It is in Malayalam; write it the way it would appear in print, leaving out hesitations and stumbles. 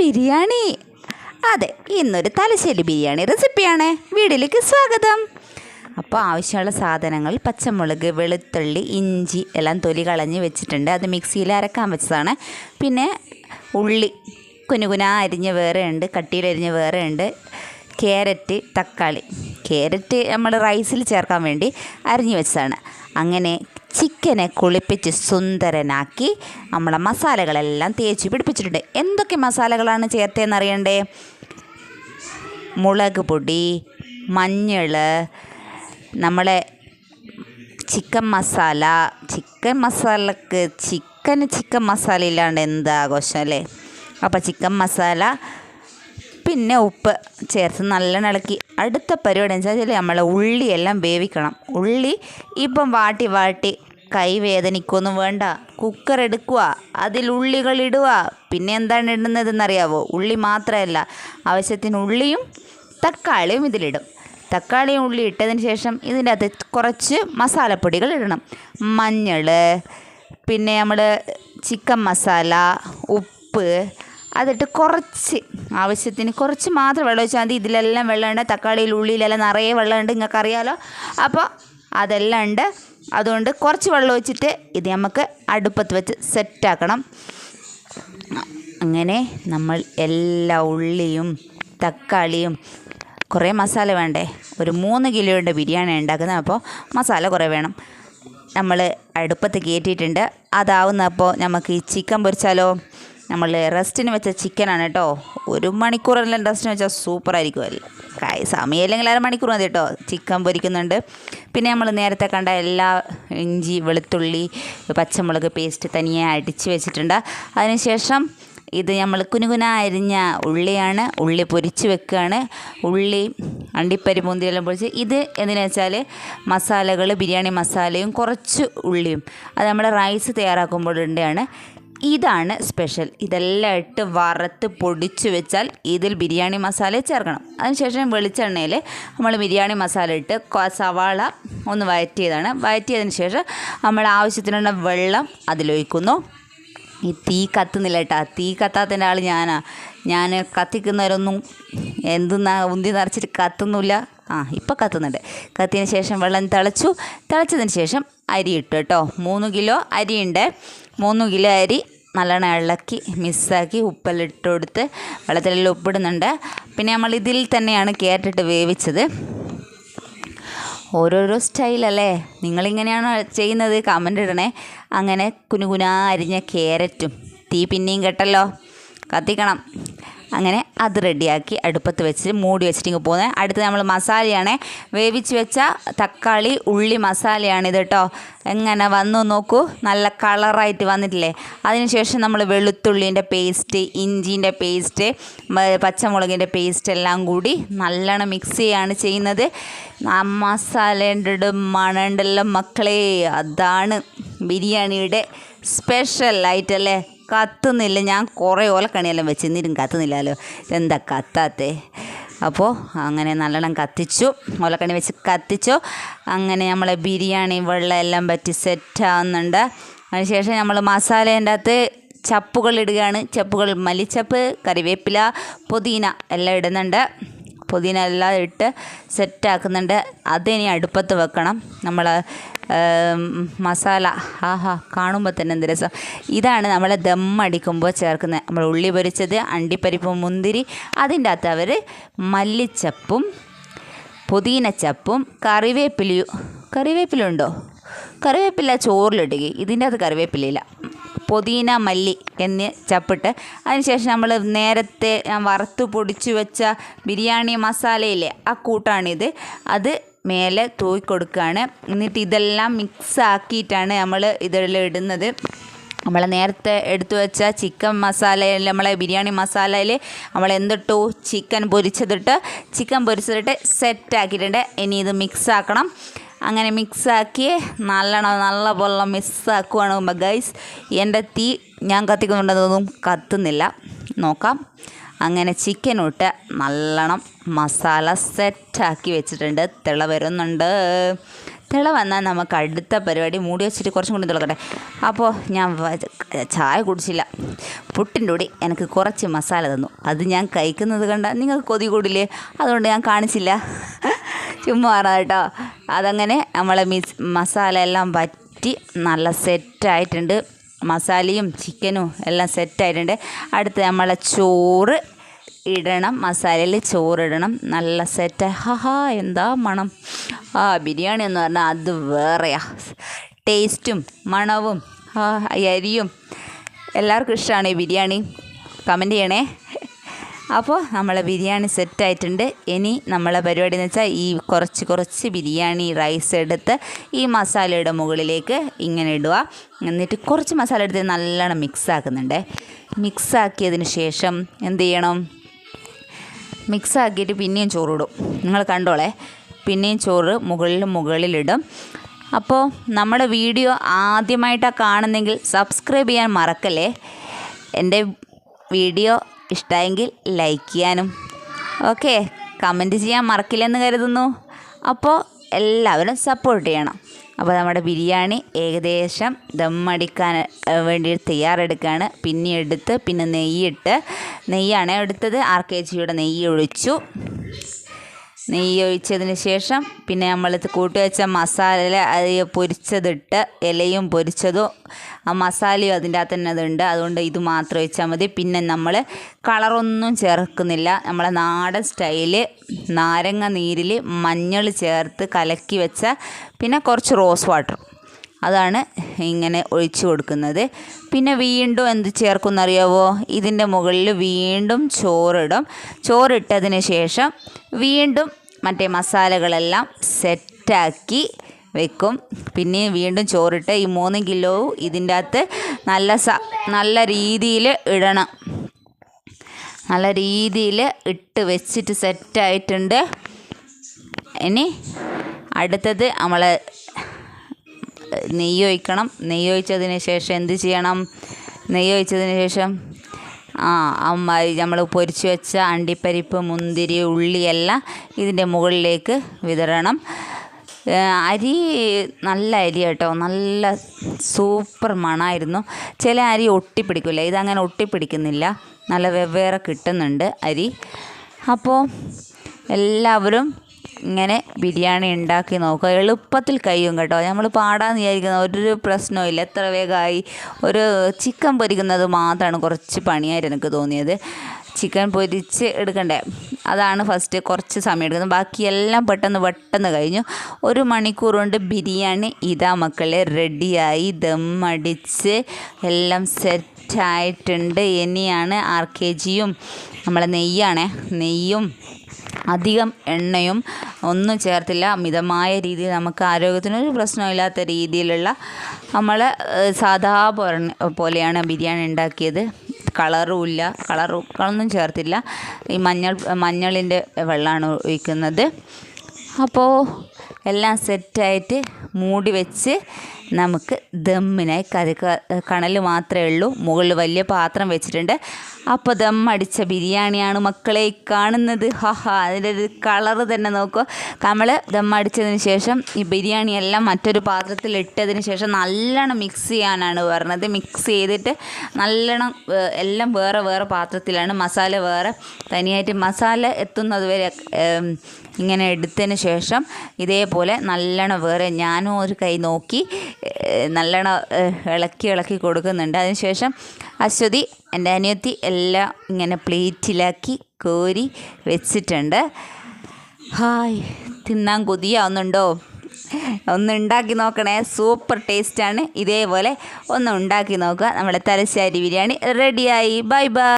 ബിരിയാണി. അതെ, ഇന്നൊരു തലശ്ശേരി ബിരിയാണി റെസിപ്പിയാണ്. വീഡിയോയിലേക്ക് സ്വാഗതം. അപ്പോൾ ആവശ്യമുള്ള സാധനങ്ങൾ: പച്ചമുളക്, വെളുത്തുള്ളി, ഇഞ്ചി എല്ലാം തൊലി കളഞ്ഞ് വെച്ചിട്ടുണ്ട്. അത് മിക്സിയിൽ അരക്കാൻ വെച്ചതാണ്. പിന്നെ ഉള്ളി കുനുകുന അരിഞ്ഞ് വേറെ ഉണ്ട്, കട്ടിയിൽ അരിഞ്ഞ് വേറെ ഉണ്ട്. ക്യാരറ്റ്, തക്കാളി. ക്യാരറ്റ് നമ്മൾ റൈസിൽ ചേർക്കാൻ വേണ്ടി അരിഞ്ഞ് വെച്ചതാണ്. അങ്ങനെ ചിക്കനെ കുളിപ്പിച്ച് സുന്ദരനാക്കി നമ്മളെ മസാലകളെല്ലാം തേച്ച് പിടിപ്പിച്ചിട്ടുണ്ട്. എന്തൊക്കെ മസാലകളാണ് ചേർത്തതെന്ന് അറിയണ്ടേ? മുളക് പൊടി, മഞ്ഞൾ, നമ്മളെ ചിക്കൻ മസാല. ചിക്കൻ മസാല ഇല്ലാണ്ട് എന്താ ആഘോഷം അല്ലേ? അപ്പോൾ ചിക്കൻ മസാല, പിന്നെ ഉപ്പ് ചേർത്ത് നല്ലോണം ഇളക്കി. അടുത്ത പരിപാടി എന്ന് വെച്ചാൽ നമ്മളെ ഉള്ളിയെല്ലാം വേവിക്കണം. ഉള്ളി ഇപ്പം വാട്ടി കൈ വേദനിക്കൊന്നും വേണ്ട. കുക്കർ എടുക്കുക, അതിൽ ഉള്ളികൾ ഇടുക. പിന്നെ എന്താണ് ഇടുന്നതെന്നറിയാവോ? ഉള്ളി മാത്രമല്ല, ആവശ്യത്തിന് ഉള്ളിയും തക്കാളിയും ഇതിലിടും. തക്കാളിയും ഉള്ളി ഇട്ടതിന് ശേഷം ഇതിൻ്റെ അകത്ത് കുറച്ച് മസാലപ്പൊടികൾ ഇടണം. മഞ്ഞൾ, പിന്നെ നമ്മൾ ചിക്കൻ മസാല, ഉപ്പ്, അതിട്ട് ആവശ്യത്തിന് കുറച്ച് മാത്രം വെള്ളം ഒഴിച്ചാൽ മതി. ഇതിലെല്ലാം വെള്ളമുണ്ട്, തക്കാളിയിൽ ഉള്ളിയിലെല്ലാം നിറയെ വെള്ളമുണ്ട്, നിങ്ങൾക്ക് അറിയാമല്ലോ. അപ്പോൾ അതെല്ലാം ഉണ്ട്. അതുകൊണ്ട് കുറച്ച് വെള്ളം ഒഴിച്ചിട്ട് ഇത് നമുക്ക് അടുപ്പത്ത് വെച്ച് സെറ്റാക്കണം. അങ്ങനെ നമ്മൾ എല്ലാ ഉള്ളിയും തക്കാളിയും, കുറേ മസാല വേണ്ടേ? ഒരു 3 കിലോയുടെ ബിരിയാണി ഉണ്ടാക്കുന്നത്, അപ്പോൾ മസാല കുറേ വേണം. നമ്മൾ അടുപ്പത്ത് കയറ്റിയിട്ടുണ്ട്. അതാവുന്നപ്പോൾ നമുക്ക് ഈ ചിക്കൻ പൊരിച്ചാലോ? നമ്മൾ റെസ്റ്റിന് വെച്ച ചിക്കനാണ് കേട്ടോ. 1 മണിക്കൂറെല്ലാം റെസ്റ്റിന് വെച്ചാൽ സൂപ്പറായിരിക്കുമല്ലോ. സമയമില്ലെങ്കിൽ 1/2 മണിക്കൂർ മതി കേട്ടോ. ചിക്കൻ പൊരിക്കുന്നുണ്ട്. പിന്നെ നമ്മൾ നേരത്തെ കണ്ട എല്ലാ ഇഞ്ചി, വെളുത്തുള്ളി, പച്ചമുളക് പേസ്റ്റ് തനിയെ അടിച്ച് വെച്ചിട്ടുണ്ട്. അതിനുശേഷം ഇത് നമ്മൾ കുനുകുന അരിഞ്ഞ ഉള്ളിയാണ്. ഉള്ളി പൊരിച്ച് വെക്കുകയാണ്. ഉള്ളി, അണ്ടിപ്പരിപ്പ്, മുന്തിരിയെല്ലാം പൊരിച്ച്. ഇത് എന്തിനാ വെച്ചാൽ മസാലകൾ, ബിരിയാണി മസാലയും കുറച്ച് ഉള്ളിയും അത് നമ്മുടെ റൈസ് തയ്യാറാക്കുമ്പോഴുണ്ടാണ്. ഇതാണ് സ്പെഷ്യൽ. ഇതെല്ലാം ഇട്ട് വറുത്ത് പൊടിച്ച് വെച്ചാൽ ഇതിൽ ബിരിയാണി മസാല ചേർക്കണം. അതിനുശേഷം വെളിച്ചെണ്ണയിൽ നമ്മൾ ബിരിയാണി മസാല ഇട്ട് സവാള ഒന്ന് വഴറ്റിയതിന് ശേഷം നമ്മൾ ആവശ്യത്തിനുള്ള വെള്ളം അതിലൊഴിക്കുന്നു. ഈ തീ കത്തുന്നില്ല കേട്ടോ. തീ കത്താത്തതിൻ്റെ ആൾ ഞാൻ കത്തിക്കുന്നവരൊന്നും ഉന്തി നിറച്ചിട്ട് കത്തുന്നില്ല. ഇപ്പം കത്തുന്നുണ്ട്. കത്തിയതിന് ശേഷം വെള്ളം തിളച്ചതിന് ശേഷം അരി ഇട്ടു കേട്ടോ. 3 കിലോ അരിയുണ്ട്. 3 കിലോ അരി നല്ലോണം ഇളക്കി മിക്സാക്കി ഉപ്പെല്ലാം ഇട്ട് കൊടുത്ത്, വെള്ളത്തിലെല്ലാം ഉപ്പിടുന്നുണ്ട്. പിന്നെ നമ്മൾ ഇതിൽ തന്നെയാണ് ക്യാരറ്റ് വേവിച്ചത്. ഓരോരോ സ്റ്റൈലല്ലേ? നിങ്ങളിങ്ങനെയാണോ ചെയ്യുന്നത്? കമൻ്റ് ഇടണേ. അങ്ങനെ കുനുകുന അരിഞ്ഞ ക്യാരറ്റും, തീ പിന്നെയും കേട്ടല്ലോ, കത്തിക്കണം. അങ്ങനെ അത് റെഡിയാക്കി അടുപ്പത്ത് വെച്ച് മൂടി വെച്ചിട്ട് ഇങ്ങ് പോകുന്നത്. അടുത്ത് നമ്മൾ മസാലയാണ്, വേവിച്ച് വെച്ച തക്കാളി ഉള്ളി മസാലയാണിത് കേട്ടോ. എങ്ങനെ വന്നു നോക്കൂ, നല്ല കളറായിട്ട് വന്നിട്ടില്ലേ? അതിനുശേഷം നമ്മൾ വെളുത്തുള്ളീൻ്റെ പേസ്റ്റ്, ഇഞ്ചീൻ്റെ പേസ്റ്റ്, പച്ചമുളകിൻ്റെ പേസ്റ്റ് എല്ലാം കൂടി നല്ലോണം മിക്സ് ചെയ്യാണ് ചെയ്യുന്നത്. ആ മസാലേൻ്റെ മണമുണ്ടല്ലോ മക്കളെ, അതാണ് ബിരിയാണിയുടെ സ്പെഷ്യൽ ആയിട്ടല്ലേ. കത്തുന്നില്ല. ഞാൻ കുറേ ഓലക്കണിയെല്ലാം വെച്ച് എന്നിട്ടും കത്തുന്നില്ലല്ലോ. എന്താ കത്താത്തേ? അപ്പോൾ അങ്ങനെ നല്ലോണം ഓലക്കണി വെച്ച് കത്തിച്ചു. അങ്ങനെ നമ്മളെ ബിരിയാണി വെള്ളം എല്ലാം പറ്റി സെറ്റാവുന്നുണ്ട്. അതിനുശേഷം നമ്മൾ മസാലേൻ്റെ അകത്ത് ചപ്പുകൾ ഇടുകയാണ്. മല്ലിച്ചപ്പ്, കറിവേപ്പില, പുതിന എല്ലാം ഇടുന്നുണ്ട്. പുതിന എല്ലാം ഇട്ട് സെറ്റാക്കുന്നുണ്ട്. അതിനി അടുപ്പത്ത് വെക്കണം. നമ്മൾ മസാല കാണുമ്പോൾ തന്നെ എന്ത് രസം. ഇതാണ് നമ്മൾ ദമ്മടിക്കുമ്പോൾ ചേർക്കുന്നത്. നമ്മൾ ഉള്ളി പൊരിച്ചത്, അണ്ടിപ്പരിപ്പും മുന്തിരി, അതിൻ്റെ അകത്ത് അവർ മല്ലിച്ചപ്പും പുതിനച്ചപ്പും കറിവേപ്പിലുണ്ടോ? കറിവേപ്പില ചോറിലിടുക. ഇതിൻ്റെ അകത്ത് കറിവേപ്പിലയില്ല. പുതിന, മല്ലി എന്നീ ചപ്പിട്ട് അതിനുശേഷം നമ്മൾ നേരത്തെ വറുത്ത് പൊടിച്ചു വെച്ച ബിരിയാണി മസാലയില്ലേ, ആ കൂട്ടാണിത്. അത് മേലെ തൂക്കിക്കൊടുക്കുകയാണ്. എന്നിട്ട് ഇതെല്ലാം മിക്സ് ആക്കിയിട്ടാണ് നമ്മൾ ഇതെല്ലാം ഇടുന്നത്. നമ്മൾ നേരത്തെ എടുത്തു വെച്ച ചിക്കൻ മസാലയിൽ, നമ്മളെ ബിരിയാണി മസാലയിൽ നമ്മൾ എന്തിട്ടു? ചിക്കൻ പൊരിച്ചതിട്ട് സെറ്റാക്കിയിട്ടുണ്ട്. ഇനി ഇത് മിക്സ് ആക്കണം. അങ്ങനെ മിക്സാക്കി നല്ല പോലെ മിക്സാക്കുവാണ് ഗൈസ്. എൻ്റെ തീ ഞാൻ കത്തിക്കുന്നുണ്ടെന്നൊന്നും കത്തുന്നില്ല, നോക്കാം. അങ്ങനെ ചിക്കനിട്ട് നല്ലോണം മസാല സെറ്റാക്കി വെച്ചിട്ടുണ്ട്. തിള വരുന്നുണ്ട്. തിള വന്നാൽ നമുക്ക് അടുത്ത പരിപാടി മൂടി വെച്ചിട്ട് കുറച്ചും കൂടി തിളക്കട്ടെ. അപ്പോൾ ഞാൻ ചായ കുടിച്ചില്ല. പുട്ടിൻ്റെ കൂടി എനിക്ക് കുറച്ച് മസാല തന്നു. അത് ഞാൻ കഴിക്കുന്നത് കണ്ടാൽ നിങ്ങൾക്ക് കൊതി കൂടില്ലേ? അതുകൊണ്ട് ഞാൻ കാണിച്ചില്ല, ചുമ്മാ പറഞ്ഞത് കേട്ടോ. അതങ്ങനെ നമ്മളെ മസാല എല്ലാം വറ്റി നല്ല സെറ്റായിട്ടുണ്ട്. മസാലയും ചിക്കനും എല്ലാം സെറ്റായിട്ടുണ്ട്. അടുത്ത് നമ്മളെ ചോറ് ഇടണം, മസാലയിൽ ചോറിടണം. നല്ല സെറ്റ്. എന്താ മണം! ബിരിയാണി എന്ന് പറഞ്ഞാൽ അത് വേറെയാ. ടേസ്റ്റും മണവും അരിയും എല്ലാവർക്കും ഇഷ്ടമാണ് ഈ ബിരിയാണി. കമൻറ്റ് ചെയ്യണേ. അപ്പോൾ നമ്മളെ ബിരിയാണി സെറ്റായിട്ടുണ്ട്. ഇനി നമ്മളെ പരിപാടി എന്ന് വെച്ചാൽ ഈ കുറച്ച് ബിരിയാണി റൈസ് എടുത്ത് ഈ മസാലയുടെ മുകളിലേക്ക് ഇങ്ങനെ ഇടുക. എന്നിട്ട് കുറച്ച് മസാല എടുത്ത് നല്ലോണം മിക്സാക്കുന്നുണ്ട്. മിക്സാക്കിയതിന് ശേഷം എന്ത് ചെയ്യണം? മിക്സാക്കിയിട്ട് പിന്നെയും ചോറിടും. നിങ്ങൾ കണ്ടോളെ, പിന്നെയും ചോറ് മുകളിലിടും. അപ്പോൾ നമ്മുടെ വീഡിയോ ആദ്യമായിട്ടാണ് കാണുന്നെങ്കിൽ സബ്സ്ക്രൈബ് ചെയ്യാൻ മറക്കല്ലേ. എൻ്റെ വീഡിയോ ഇഷ്ടമായെങ്കിൽ ലൈക്ക് ചെയ്യാനും ഓക്കെ കമൻറ്റ് ചെയ്യാൻ മറക്കില്ലെന്ന് കരുതുന്നു. അപ്പോൾ എല്ലാവരും സപ്പോർട്ട് ചെയ്യണം. അപ്പോൾ നമ്മുടെ ബിരിയാണി ഏകദേശം ദമ്മടിക്കാൻ വേണ്ടി തയ്യാറെടുക്കുകയാണ്. പിന്നെ നെയ്യാണ് എടുത്തത്. RKGയുടെ നെയ്യ് ഒഴിച്ചു. നെയ്യ് ഒഴിച്ചതിന് ശേഷം പിന്നെ നമ്മൾ കൂട്ടി വെച്ച മസാല പൊരിച്ചതിട്ട്, ഇലയും പൊരിച്ചതും ആ മസാലയും അതിൻ്റെ അകത്ത് തന്നെ അതുണ്ട്. അതുകൊണ്ട് ഇത് മാത്രം ഒഴിച്ചാൽ മതി. പിന്നെ നമ്മൾ കളറൊന്നും ചേർക്കുന്നില്ല. നമ്മളെ നാടൻ സ്റ്റൈല് നാരങ്ങ നീരിൽ മഞ്ഞൾ ചേർത്ത് കലക്കി വെച്ച പിന്നെ കുറച്ച് റോസ് വാട്ടർ അതാണ് ഇങ്ങനെ ഒഴിച്ചു കൊടുക്കുന്നത്. പിന്നെ വീണ്ടും എന്ത് ചേർക്കുമെന്നറിയാവോ? ഇതിൻ്റെ മുകളിൽ വീണ്ടും ചോറിടും. ചോറിട്ടതിന് ശേഷം വീണ്ടും മറ്റേ മസാലകളെല്ലാം സെറ്റാക്കി വെക്കും. പിന്നെ വീണ്ടും ചോറിട്ട് ഈ 3 കിലോ ഇതിൻ്റെ അകത്ത് നല്ല രീതിയിൽ ഇടണം. നല്ല രീതിയിൽ ഇട്ട് വെച്ചിട്ട് സെറ്റായിട്ടുണ്ട്. ഇനി അടുത്തത് നമ്മൾ നെയ്യ് ഒഴിക്കണം. നെയ്യ് ഒഴിച്ചതിന് ശേഷം എന്ത് ചെയ്യണം? നെയ്യ് ഒഴിച്ചതിന് ശേഷം നമ്മൾ പൊരിച്ച് വെച്ച അണ്ടിപ്പരിപ്പ്, മുന്തിരി, ഉള്ളിയെല്ലാം ഇതിൻ്റെ മുകളിലേക്ക് വിതറണം. അരി നല്ല അരി കേട്ടോ, നല്ല സൂപ്പർ മണമായിരുന്നു. ചില അരി ഒട്ടിപ്പിടിക്കില്ല, ഇതങ്ങനെ ഒട്ടിപ്പിടിക്കുന്നില്ല, നല്ല വെവ്വേറെ കിട്ടുന്നുണ്ട് അരി. അപ്പോൾ എല്ലാവരും ഇങ്ങനെ ബിരിയാണി ഉണ്ടാക്കി നോക്കുക. എളുപ്പത്തിൽ കഴിയും കേട്ടോ. നമ്മൾ പാടാന്ന് വിചാരിക്കുന്ന ഒരു പ്രശ്നവും ഇല്ല. എത്ര വേഗമായി. ഒരു ചിക്കൻ പൊരിക്കുന്നത് മാത്രമാണ് കുറച്ച് പണിയായിട്ട് എനിക്ക് തോന്നിയത്. ചിക്കൻ പൊരിച്ച് എടുക്കണ്ടേ, അതാണ് ഫസ്റ്റ് കുറച്ച് സമയം എടുക്കുന്നത്. ബാക്കിയെല്ലാം പെട്ടെന്ന് കഴിഞ്ഞു. 1 മണിക്കൂർ കൊണ്ട് ബിരിയാണി ഇതാ മക്കളെ റെഡിയായി. ദമ്മടിച്ച് എല്ലാം സെറ്റായിട്ടുണ്ട്. ഇനിയാണ് RKGയും നമ്മളെ നെയ്യും അധികം എണ്ണയും ഒന്നും ചേർത്തില്ല. മിതമായ രീതിയിൽ നമുക്ക് ആരോഗ്യത്തിനൊരു പ്രശ്നമില്ലാത്ത രീതിയിലുള്ള നമ്മൾ സാധാ പോലെയാണ് ബിരിയാണി ഉണ്ടാക്കിയത്. കളറൊന്നും ചേർത്തില്ല. ഈ മഞ്ഞളിൻ്റെ വെള്ളമാണ് ഒഴിക്കുന്നത്. അപ്പോൾ എല്ലാം സെറ്റായിട്ട് മൂടി വെച്ച് നമുക്ക് ദമ്മിനായി കണൽ മാത്രമേ ഉള്ളൂ. മുകളിൽ വലിയ പാത്രം വെച്ചിട്ടുണ്ട്. അപ്പോൾ ദം അടിച്ച ബിരിയാണിയാണ് മക്കളെ കാണുന്നത്. അതിൻ്റെ ഒരു കളറ് തന്നെ നോക്കുക. നമ്മൾ ദം അടിച്ചതിന് ശേഷം ഈ ബിരിയാണി എല്ലാം മറ്റൊരു പാത്രത്തിൽ ഇട്ടതിന് ശേഷം നല്ലോണം മിക്സ് ചെയ്യാനാണ് പറഞ്ഞത്. മിക്സ് ചെയ്തിട്ട് നല്ലോണം എല്ലാം വേറെ പാത്രത്തിലാണ്. മസാല വേറെ തനിയായിട്ട് മസാല എത്തുന്നത് വരെ ഇങ്ങനെ എടുത്തതിന് ശേഷം ഇതേപോലെ നല്ലോണം വേറെ ഞാനും ഒരു കൈ നോക്കി നല്ലോണം ഇളക്കി കൊടുക്കുന്നുണ്ട്. അതിനുശേഷം അശ്വതി എൻ്റെ അനിയത്തി എല്ലാം ഇങ്ങനെ പ്ലേറ്റിലാക്കി കോരി വെച്ചിട്ടുണ്ട്. തിന്നാൻ കൊതിയാവുന്നുണ്ടോ? ഒന്ന് ഉണ്ടാക്കി നോക്കണേ, സൂപ്പർ ടേസ്റ്റാണ്. ഇതേപോലെ ഒന്ന് ഉണ്ടാക്കി നോക്കുക. നമ്മുടെ തലശ്ശേരി ബിരിയാണി റെഡിയായി. ബൈ.